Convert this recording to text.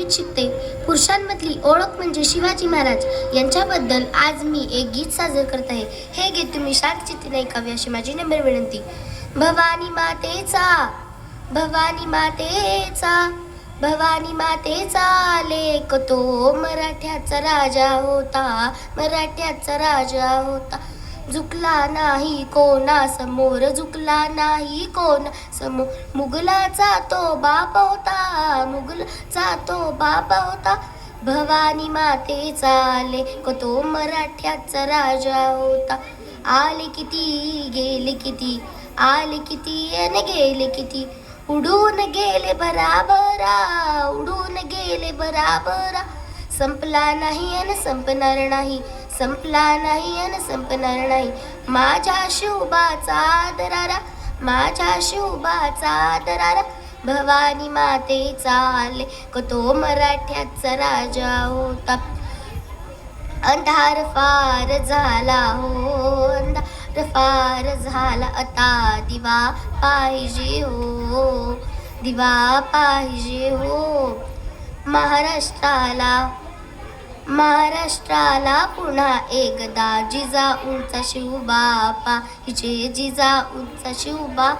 गीत शिकते. पुरुषांमधली ओळख म्हणजे शिवाजी महाराज यांच्याबद्दल आज मी एक गीत सादर करत आहे. हे गीत तुम्ही शांतचित्तीने ऐकावे अशी माझी नम्र विनंती. भवानी मातेचा, भवानी मातेचा, भवानी मातेचा लेक तो मराठ्याचा राजा होता, मराठ्याचा राजा होता. झुकला नाही कोणा समोर, झुकला नाही कोणा समोर. मुघलाचा तो बाप होता, मुघलाचा तो बाप होता. भवानी मातेचा लेक तो मराठ्याचा राजा होता. आले किती गेले किती, आले किती आणि गेले किती. उडून गेले भराभरा, उडून गेले भराभरा. संपला नाही आणि संपणार नाही, संपला नाही आणि संपणार नाही. माझ्या शिवबाचा दरारा, माझ्या शिवबाचा दरारा. भवानी मातेचा लेक तो मराठ्याचा राजा होता. अंधार फार झाला हो, अंधार फार झाला. आता दिवा पाहिजे हो, दिवा पाहिजे हो. महाराष्ट्राला, महाराष्ट्राला पुन्हा एकदा जिजाऊंचा शिवबा पाहिजे, जिजाऊंचा शिवबा